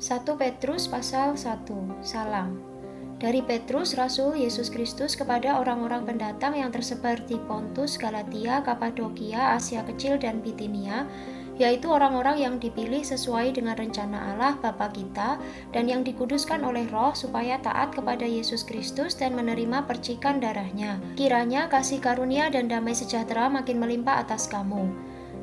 1 Petrus pasal 1. Salam. Dari Petrus, Rasul Yesus Kristus kepada orang-orang pendatang yang tersebar di Pontus, Galatia, Kapadokia, Asia Kecil, dan Bitinia, yaitu orang-orang yang dipilih sesuai dengan rencana Allah Bapa kita dan yang dikuduskan oleh Roh supaya taat kepada Yesus Kristus dan menerima percikan darahnya. Kiranya kasih karunia dan damai sejahtera makin melimpah atas kamu.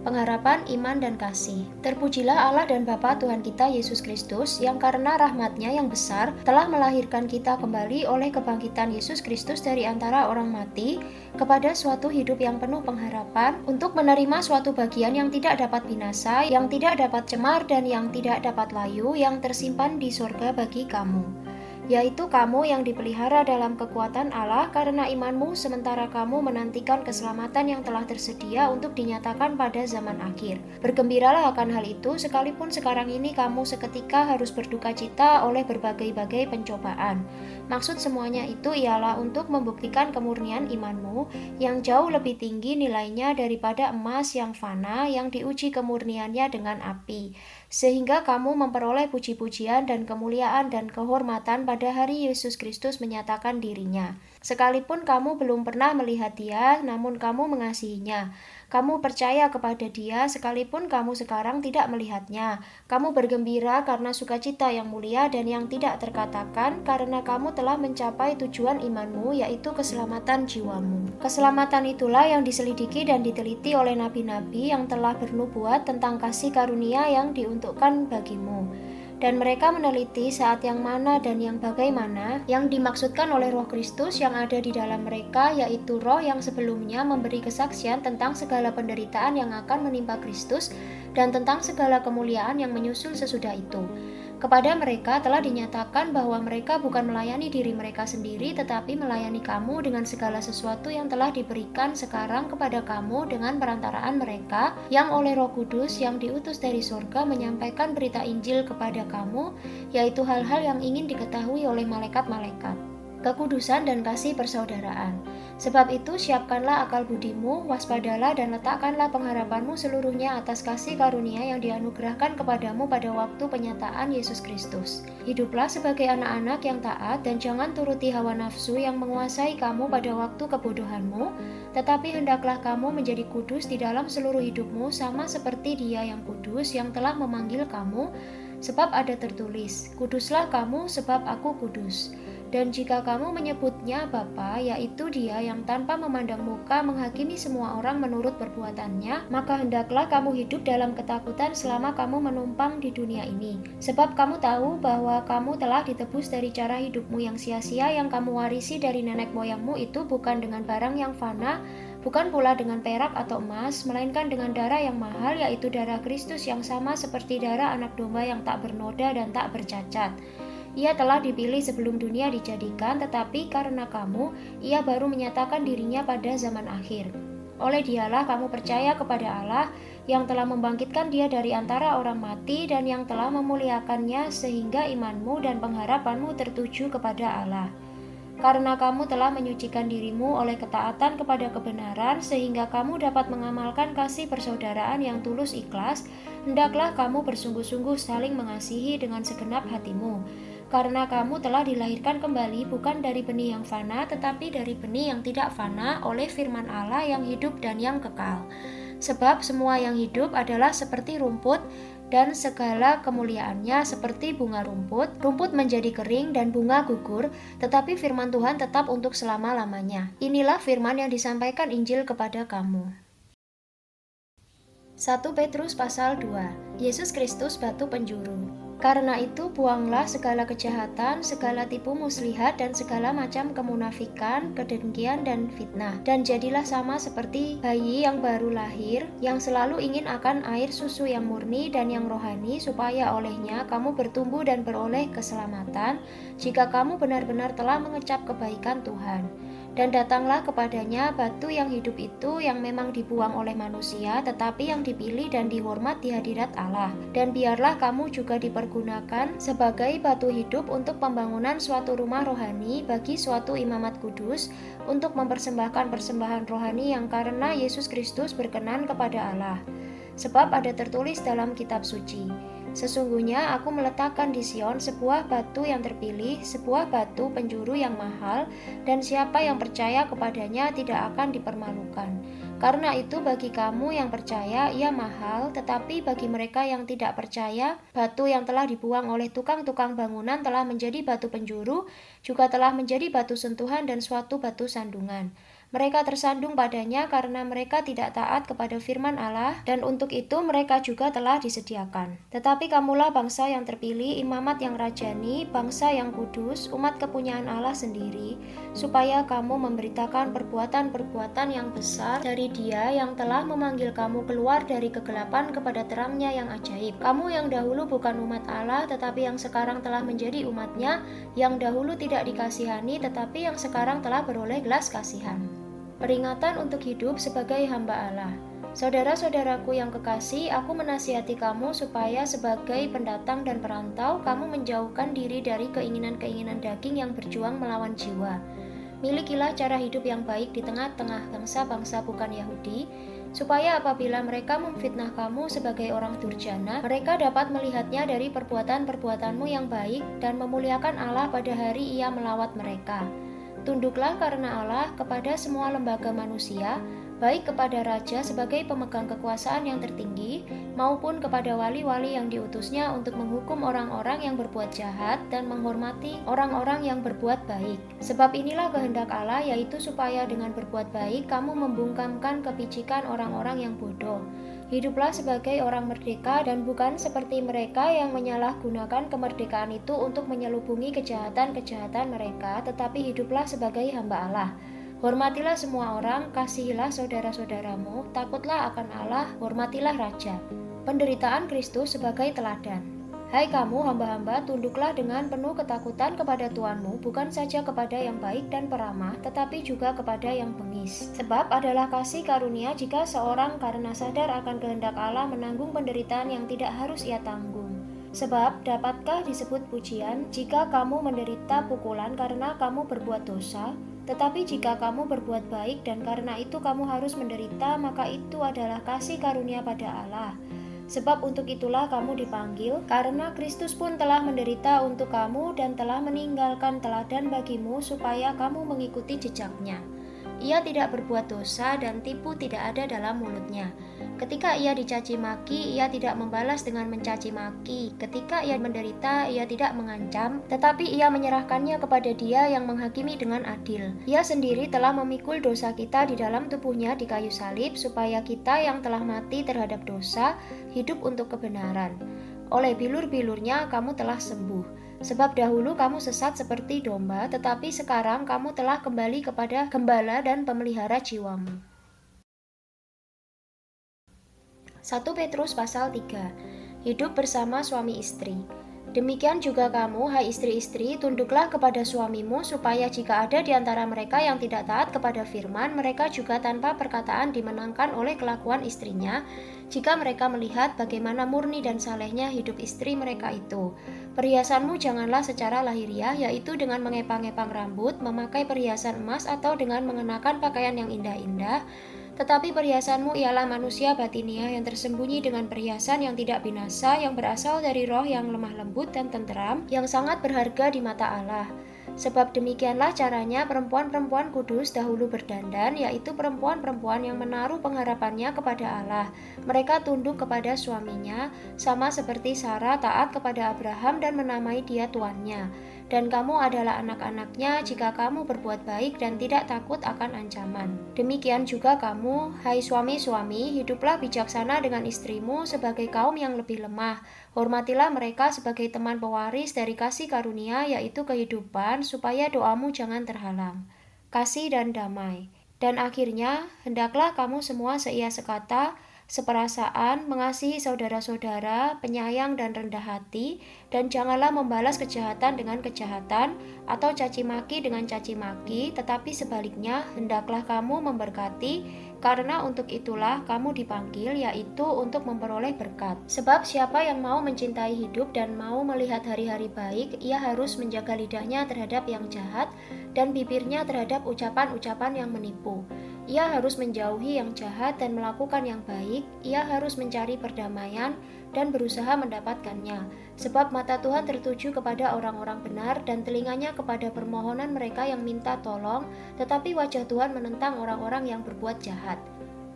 Pengharapan, iman, dan kasih. Terpujilah Allah dan Bapa Tuhan kita Yesus Kristus, yang karena rahmat-Nya yang besar telah melahirkan kita kembali oleh kebangkitan Yesus Kristus dari antara orang mati kepada suatu hidup yang penuh pengharapan, untuk menerima suatu bagian yang tidak dapat binasa, yang tidak dapat cemar, dan yang tidak dapat layu, yang tersimpan di sorga bagi kamu, yaitu kamu yang dipelihara dalam kekuatan Allah karena imanmu, sementara kamu menantikan keselamatan yang telah tersedia untuk dinyatakan pada zaman akhir. Bergembiralah akan hal itu, sekalipun sekarang ini kamu seketika harus berduka cita oleh berbagai-bagai pencobaan. Maksud semuanya itu ialah untuk membuktikan kemurnian imanmu yang jauh lebih tinggi nilainya daripada emas yang fana, yang diuji kemurniannya dengan api, sehingga kamu memperoleh puji-pujian dan kemuliaan dan kehormatan pada hari Yesus Kristus menyatakan dirinya. Sekalipun kamu belum pernah melihat Dia, namun kamu mengasihinya. Kamu percaya kepada Dia sekalipun kamu sekarang tidak melihatnya. Kamu bergembira karena sukacita yang mulia dan yang tidak terkatakan, karena kamu telah mencapai tujuan imanmu, yaitu keselamatan jiwamu. Keselamatan itulah yang diselidiki dan diteliti oleh nabi-nabi yang telah bernubuat tentang kasih karunia yang diuntukkan bagimu. Dan mereka meneliti saat yang mana dan yang bagaimana yang dimaksudkan oleh Roh Kristus yang ada di dalam mereka, yaitu Roh yang sebelumnya memberi kesaksian tentang segala penderitaan yang akan menimpa Kristus dan tentang segala kemuliaan yang menyusul sesudah itu. Kepada mereka telah dinyatakan bahwa mereka bukan melayani diri mereka sendiri, tetapi melayani kamu dengan segala sesuatu yang telah diberikan sekarang kepada kamu dengan perantaraan mereka yang oleh Roh Kudus yang diutus dari surga menyampaikan berita Injil kepada kamu, yaitu hal-hal yang ingin diketahui oleh malaikat-malaikat. Kekudusan dan kasih persaudaraan. Sebab itu siapkanlah akal budimu, waspadalah dan letakkanlah pengharapanmu seluruhnya atas kasih karunia yang dianugerahkan kepadamu pada waktu penyataan Yesus Kristus. Hiduplah sebagai anak-anak yang taat dan jangan turuti hawa nafsu yang menguasai kamu pada waktu kebodohanmu, tetapi hendaklah kamu menjadi kudus di dalam seluruh hidupmu sama seperti Dia yang kudus yang telah memanggil kamu, sebab ada tertulis, "Kuduslah kamu sebab aku kudus." Dan jika kamu menyebutnya Bapa, yaitu Dia yang tanpa memandang muka menghakimi semua orang menurut perbuatannya, maka hendaklah kamu hidup dalam ketakutan selama kamu menumpang di dunia ini. Sebab kamu tahu bahwa kamu telah ditebus dari cara hidupmu yang sia-sia yang kamu warisi dari nenek moyangmu itu, bukan dengan barang yang fana, bukan pula dengan perak atau emas, melainkan dengan darah yang mahal, yaitu darah Kristus yang sama seperti darah anak domba yang tak bernoda dan tak bercacat. Ia telah dipilih sebelum dunia dijadikan, tetapi karena kamu, Ia baru menyatakan dirinya pada zaman akhir. Oleh Dialah kamu percaya kepada Allah, yang telah membangkitkan Dia dari antara orang mati dan yang telah memuliakannya, sehingga imanmu dan pengharapanmu tertuju kepada Allah. Karena kamu telah menyucikan dirimu oleh ketaatan kepada kebenaran, sehingga kamu dapat mengamalkan kasih persaudaraan yang tulus ikhlas, hendaklah kamu bersungguh-sungguh saling mengasihi dengan segenap hatimu. Karena kamu telah dilahirkan kembali bukan dari benih yang fana, tetapi dari benih yang tidak fana oleh firman Allah yang hidup dan yang kekal. Sebab semua yang hidup adalah seperti rumput, dan segala kemuliaannya seperti bunga rumput. Rumput menjadi kering dan bunga gugur, tetapi firman Tuhan tetap untuk selama-lamanya. Inilah firman yang disampaikan Injil kepada kamu. 1 Petrus pasal 2. Yesus Kristus batu penjuru. Karena itu buanglah segala kejahatan, segala tipu muslihat, dan segala macam kemunafikan, kedengkian, dan fitnah. Dan jadilah sama seperti bayi yang baru lahir, yang selalu ingin akan air susu yang murni dan yang rohani, supaya olehnya kamu bertumbuh dan beroleh keselamatan, jika kamu benar-benar telah mengecap kebaikan Tuhan. Dan datanglah kepadanya batu yang hidup itu, yang memang dibuang oleh manusia, tetapi yang dipilih dan dihormat di hadirat Allah. Dan biarlah kamu juga dipergunakan sebagai batu hidup untuk pembangunan suatu rumah rohani bagi suatu imamat kudus, untuk mempersembahkan persembahan rohani yang karena Yesus Kristus berkenan kepada Allah. Sebab ada tertulis dalam kitab suci, Sesungguhnya aku meletakkan di Sion sebuah batu yang terpilih, sebuah batu penjuru yang mahal, dan siapa yang percaya kepadanya tidak akan dipermalukan. Karena itu bagi kamu yang percaya ia mahal, tetapi bagi mereka yang tidak percaya, batu yang telah dibuang oleh tukang-tukang bangunan telah menjadi batu penjuru, juga telah menjadi batu sentuhan dan suatu batu sandungan. Mereka tersandung padanya karena mereka tidak taat kepada firman Allah, dan untuk itu mereka juga telah disediakan. Tetapi kamulah bangsa yang terpilih, imamat yang rajani, bangsa yang kudus, umat kepunyaan Allah sendiri, supaya kamu memberitakan perbuatan-perbuatan yang besar dari Dia yang telah memanggil kamu keluar dari kegelapan kepada terangnya yang ajaib. Kamu yang dahulu bukan umat Allah, tetapi yang sekarang telah menjadi umatnya, yang dahulu tidak dikasihani, tetapi yang sekarang telah beroleh belas kasihan. Peringatan untuk hidup sebagai hamba Allah. Saudara-saudaraku yang kekasih, aku menasihati kamu supaya sebagai pendatang dan perantau, kamu menjauhkan diri dari keinginan-keinginan daging yang berjuang melawan jiwa. Milikilah cara hidup yang baik di tengah-tengah bangsa-bangsa bukan Yahudi, supaya apabila mereka memfitnah kamu sebagai orang durjana, mereka dapat melihatnya dari perbuatan-perbuatanmu yang baik dan memuliakan Allah pada hari Ia melawat mereka. Tunduklah karena Allah kepada semua lembaga manusia, baik kepada raja sebagai pemegang kekuasaan yang tertinggi, maupun kepada wali-wali yang diutusnya untuk menghukum orang-orang yang berbuat jahat dan menghormati orang-orang yang berbuat baik. Sebab inilah kehendak Allah, yaitu supaya dengan berbuat baik kamu membungkamkan kepicikan orang-orang yang bodoh. Hiduplah sebagai orang merdeka dan bukan seperti mereka yang menyalahgunakan kemerdekaan itu untuk menyelubungi kejahatan-kejahatan mereka, tetapi hiduplah sebagai hamba Allah. Hormatilah semua orang, kasihilah saudara-saudaramu, takutlah akan Allah, hormatilah raja. Penderitaan Kristus sebagai teladan. Hai kamu hamba-hamba, tunduklah dengan penuh ketakutan kepada Tuanmu, bukan saja kepada yang baik dan peramah, tetapi juga kepada yang bengis. Sebab adalah kasih karunia jika seorang karena sadar akan kehendak Allah menanggung penderitaan yang tidak harus ia tanggung. Sebab dapatkah disebut pujian jika kamu menderita pukulan karena kamu berbuat dosa? Tetapi jika kamu berbuat baik dan karena itu kamu harus menderita, maka itu adalah kasih karunia pada Allah. Sebab untuk itulah kamu dipanggil, karena Kristus pun telah menderita untuk kamu dan telah meninggalkan teladan bagimu supaya kamu mengikuti jejaknya. Ia tidak berbuat dosa dan tipu tidak ada dalam mulutnya. Ketika ia dicaci maki, ia tidak membalas dengan mencaci maki. Ketika ia menderita, ia tidak mengancam, tetapi ia menyerahkannya kepada Dia yang menghakimi dengan adil. Ia sendiri telah memikul dosa kita di dalam tubuhnya di kayu salib, supaya kita yang telah mati terhadap dosa, hidup untuk kebenaran. Oleh bilur-bilurnya kamu telah sembuh. Sebab dahulu kamu sesat seperti domba, tetapi sekarang kamu telah kembali kepada gembala dan pemelihara jiwamu. 1 Petrus pasal 3. Hidup bersama suami istri. Demikian juga kamu, hai istri-istri, tunduklah kepada suamimu, supaya jika ada di antara mereka yang tidak taat kepada firman, mereka juga tanpa perkataan dimenangkan oleh kelakuan istrinya, jika mereka melihat bagaimana murni dan salehnya hidup istri mereka itu. Perhiasanmu janganlah secara lahiriah, yaitu dengan mengepang-epang rambut, memakai perhiasan emas, atau dengan mengenakan pakaian yang indah-indah, tetapi perhiasanmu ialah manusia batiniah yang tersembunyi dengan perhiasan yang tidak binasa, yang berasal dari roh yang lemah lembut dan tenteram, yang sangat berharga di mata Allah. Sebab demikianlah caranya perempuan-perempuan kudus dahulu berdandan, yaitu perempuan-perempuan yang menaruh pengharapannya kepada Allah. Mereka tunduk kepada suaminya, sama seperti Sarah taat kepada Abraham dan menamai dia tuannya. Dan kamu adalah anak-anaknya jika kamu berbuat baik dan tidak takut akan ancaman. Demikian juga kamu, hai suami-suami, hiduplah bijaksana dengan istrimu sebagai kaum yang lebih lemah. Hormatilah mereka sebagai teman pewaris dari kasih karunia, yaitu kehidupan, supaya doamu jangan terhalang. Kasih dan damai. Dan akhirnya, hendaklah kamu semua seia sekata, seperasaan, mengasihi saudara-saudara, penyayang dan rendah hati, dan janganlah membalas kejahatan dengan kejahatan, atau caci maki dengan caci maki, tetapi sebaliknya, hendaklah kamu memberkati, karena untuk itulah kamu dipanggil, yaitu untuk memperoleh berkat. Sebab siapa yang mau mencintai hidup dan mau melihat hari-hari baik, ia harus menjaga lidahnya terhadap yang jahat, dan bibirnya terhadap ucapan-ucapan yang menipu. Ia harus menjauhi yang jahat dan melakukan yang baik. Ia harus mencari perdamaian dan berusaha mendapatkannya. Sebab mata Tuhan tertuju kepada orang-orang benar dan telinganya kepada permohonan mereka yang minta tolong, tetapi wajah Tuhan menentang orang-orang yang berbuat jahat.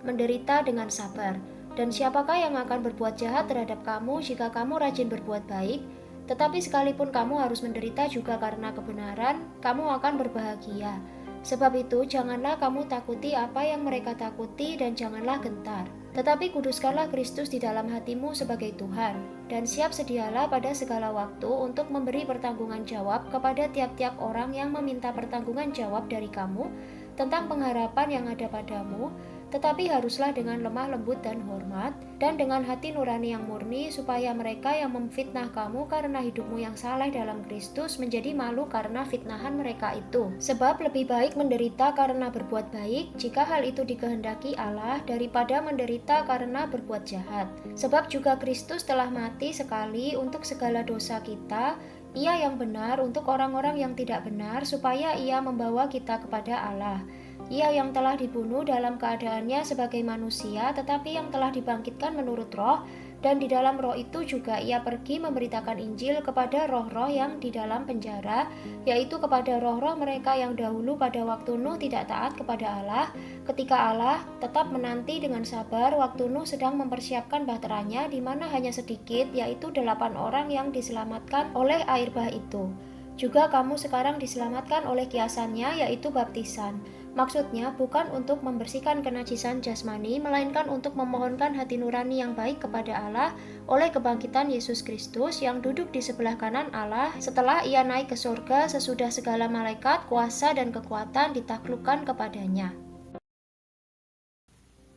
Menderita dengan sabar. Dan siapakah yang akan berbuat jahat terhadap kamu jika kamu rajin berbuat baik? Tetapi sekalipun kamu harus menderita juga karena kebenaran, kamu akan berbahagia. Sebab itu, janganlah kamu takuti apa yang mereka takuti dan janganlah gentar. Tetapi kuduskanlah Kristus di dalam hatimu sebagai Tuhan, dan siap sedialah pada segala waktu untuk memberi pertanggungan jawab kepada tiap-tiap orang yang meminta pertanggungan jawab dari kamu tentang pengharapan yang ada padamu, tetapi haruslah dengan lemah lembut dan hormat, dan dengan hati nurani yang murni, supaya mereka yang memfitnah kamu karena hidupmu yang saleh dalam Kristus menjadi malu karena fitnahan mereka itu. Sebab lebih baik menderita karena berbuat baik, jika hal itu dikehendaki Allah, daripada menderita karena berbuat jahat. Sebab juga Kristus telah mati sekali untuk segala dosa kita, Ia yang benar untuk orang-orang yang tidak benar, supaya Ia membawa kita kepada Allah. Ia yang telah dibunuh dalam keadaannya sebagai manusia, tetapi yang telah dibangkitkan menurut roh, dan di dalam roh itu juga ia pergi memberitakan Injil kepada roh-roh yang di dalam penjara, yaitu kepada roh-roh mereka yang dahulu pada waktu Nuh tidak taat kepada Allah, ketika Allah tetap menanti dengan sabar waktu Nuh sedang mempersiapkan bahteranya, di mana hanya sedikit, yaitu 8 orang yang diselamatkan oleh air bah itu. Juga kamu sekarang diselamatkan oleh kiasannya, yaitu baptisan. Maksudnya bukan untuk membersihkan kenajisan jasmani, melainkan untuk memohonkan hati nurani yang baik kepada Allah oleh kebangkitan Yesus Kristus yang duduk di sebelah kanan Allah setelah ia naik ke surga sesudah segala malaikat, kuasa dan kekuatan ditaklukkan kepadanya.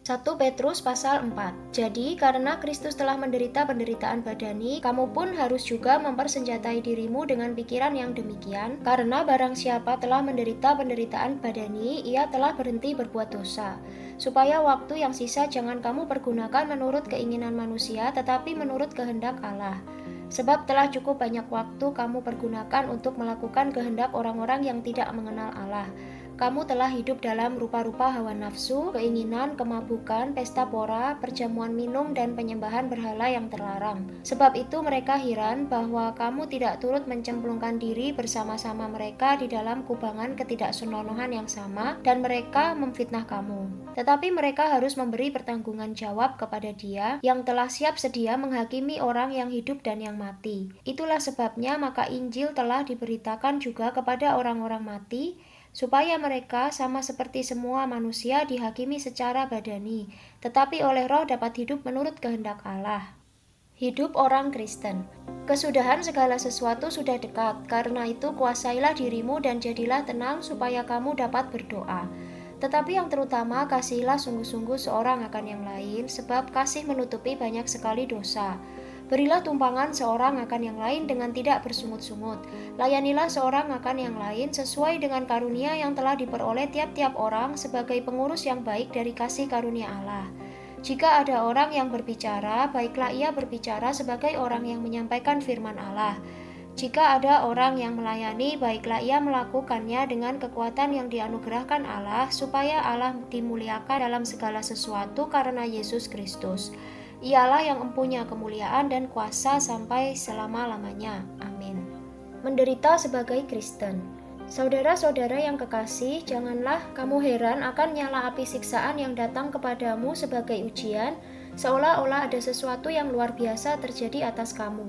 1 Petrus pasal 4. Jadi, karena Kristus telah menderita penderitaan badani, kamu pun harus juga mempersenjatai dirimu dengan pikiran yang demikian, karena barang siapa telah menderita penderitaan badani, ia telah berhenti berbuat dosa. Supaya waktu yang sisa jangan kamu pergunakan menurut keinginan manusia, tetapi menurut kehendak Allah. Sebab telah cukup banyak waktu kamu pergunakan untuk melakukan kehendak orang-orang yang tidak mengenal Allah. Kamu telah hidup dalam rupa-rupa hawa nafsu, keinginan, kemabukan, pesta pora, perjamuan minum, dan penyembahan berhala yang terlarang. Sebab itu mereka heran bahwa kamu tidak turut mencemplungkan diri bersama-sama mereka di dalam kubangan ketidaksenonohan yang sama, dan mereka memfitnah kamu. Tetapi mereka harus memberi pertanggungan jawab kepada Dia yang telah siap sedia menghakimi orang yang hidup dan yang mati. Itulah sebabnya maka Injil telah diberitakan juga kepada orang-orang mati, supaya mereka sama seperti semua manusia dihakimi secara badani, tetapi oleh roh dapat hidup menurut kehendak Allah. Hidup orang Kristen. Kesudahan segala sesuatu sudah dekat, karena itu kuasailah dirimu dan jadilah tenang supaya kamu dapat berdoa. Tetapi yang terutama kasihilah sungguh-sungguh seorang akan yang lain, sebab kasih menutupi banyak sekali dosa. Berilah tumpangan seorang akan yang lain dengan tidak bersungut-sungut. Layanilah seorang akan yang lain sesuai dengan karunia yang telah diperoleh tiap-tiap orang sebagai pengurus yang baik dari kasih karunia Allah. Jika ada orang yang berbicara, baiklah ia berbicara sebagai orang yang menyampaikan firman Allah. Jika ada orang yang melayani, baiklah ia melakukannya dengan kekuatan yang dianugerahkan Allah, supaya Allah dimuliakan dalam segala sesuatu karena Yesus Kristus. Ialah yang empunya kemuliaan dan kuasa sampai selama-lamanya. Amin. Menderita sebagai Kristen. Saudara-saudara yang kekasih, janganlah kamu heran akan nyala api siksaan yang datang kepadamu sebagai ujian, seolah-olah ada sesuatu yang luar biasa terjadi atas kamu.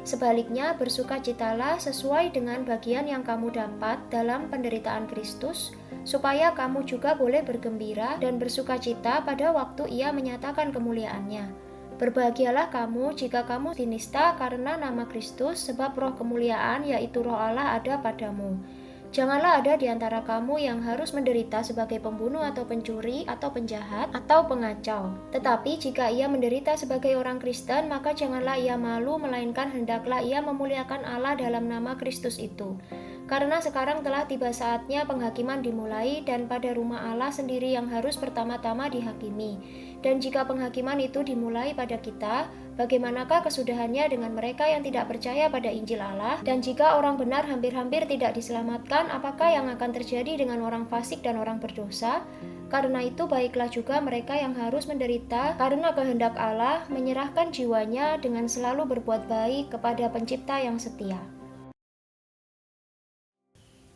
Sebaliknya, bersukacitalah sesuai dengan bagian yang kamu dapat dalam penderitaan Kristus, supaya kamu juga boleh bergembira dan bersukacita pada waktu Ia menyatakan kemuliaannya. Berbahagialah kamu jika kamu dinista karena nama Kristus, sebab roh kemuliaan yaitu roh Allah ada padamu. Janganlah ada di antara kamu yang harus menderita sebagai pembunuh atau pencuri atau penjahat atau pengacau. Tetapi jika ia menderita sebagai orang Kristen, maka janganlah ia malu, melainkan hendaklah ia memuliakan Allah dalam nama Kristus itu. Karena sekarang telah tiba saatnya penghakiman dimulai, dan pada rumah Allah sendiri yang harus pertama-tama dihakimi. Dan jika penghakiman itu dimulai pada kita, bagaimanakah kesudahannya dengan mereka yang tidak percaya pada Injil Allah? Dan jika orang benar hampir-hampir tidak diselamatkan, apakah yang akan terjadi dengan orang fasik dan orang berdosa? Karena itu baiklah juga mereka yang harus menderita karena kehendak Allah, menyerahkan jiwanya dengan selalu berbuat baik kepada Pencipta yang setia.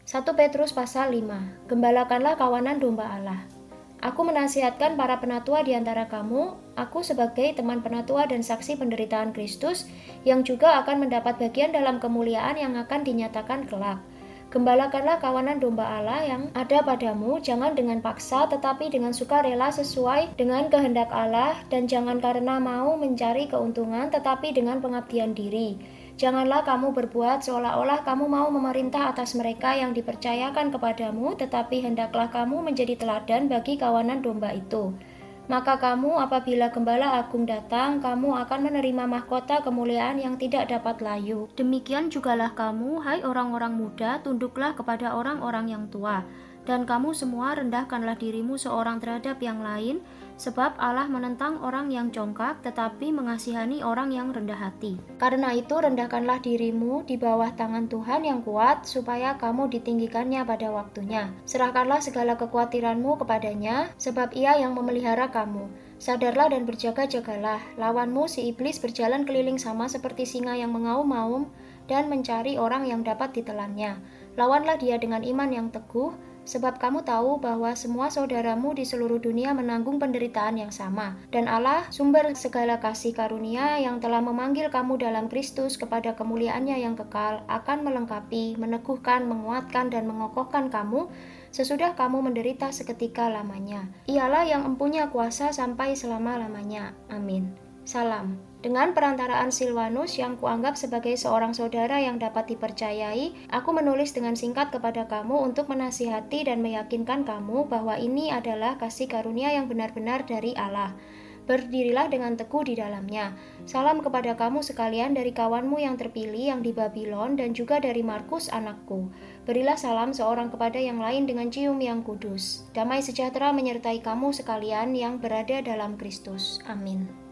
1 Petrus pasal 5. Gembalakanlah kawanan domba Allah. Aku menasihatkan para penatua di antara kamu, aku sebagai teman penatua dan saksi penderitaan Kristus, yang juga akan mendapat bagian dalam kemuliaan yang akan dinyatakan kelak. Gembalakanlah kawanan domba Allah yang ada padamu, jangan dengan paksa tetapi dengan sukarela sesuai dengan kehendak Allah, dan jangan karena mau mencari keuntungan tetapi dengan pengabdian diri. Janganlah kamu berbuat seolah-olah kamu mau memerintah atas mereka yang dipercayakan kepadamu, tetapi hendaklah kamu menjadi teladan bagi kawanan domba itu. Maka kamu apabila Gembala Agung datang, kamu akan menerima mahkota kemuliaan yang tidak dapat layu. Demikian jugalah kamu, hai orang-orang muda, tunduklah kepada orang-orang yang tua. Dan kamu semua rendahkanlah dirimu seorang terhadap yang lain, sebab Allah menentang orang yang congkak, tetapi mengasihani orang yang rendah hati. Karena itu rendahkanlah dirimu di bawah tangan Tuhan yang kuat, supaya kamu ditinggikannya pada waktunya. Serahkanlah segala kekhawatiranmu kepadanya, sebab Ia yang memelihara kamu. Sadarlah dan berjaga-jagalah, lawanmu si iblis berjalan keliling sama seperti singa yang mengaum-ngaum dan mencari orang yang dapat ditelannya. Lawanlah dia dengan iman yang teguh, sebab kamu tahu bahwa semua saudaramu di seluruh dunia menanggung penderitaan yang sama. Dan Allah, sumber segala kasih karunia yang telah memanggil kamu dalam Kristus kepada kemuliaan-Nya yang kekal, akan melengkapi, meneguhkan, menguatkan, dan mengokohkan kamu sesudah kamu menderita seketika lamanya. Ialah yang empunya kuasa sampai selama-lamanya. Amin. Salam. Dengan perantaraan Silvanus yang kuanggap sebagai seorang saudara yang dapat dipercayai, aku menulis dengan singkat kepada kamu untuk menasihati dan meyakinkan kamu bahwa ini adalah kasih karunia yang benar-benar dari Allah. Berdirilah dengan teguh di dalamnya. Salam kepada kamu sekalian dari kawanmu yang terpilih yang di Babylon dan juga dari Markus anakku. Berilah salam seorang kepada yang lain dengan cium yang kudus. Damai sejahtera menyertai kamu sekalian yang berada dalam Kristus. Amin.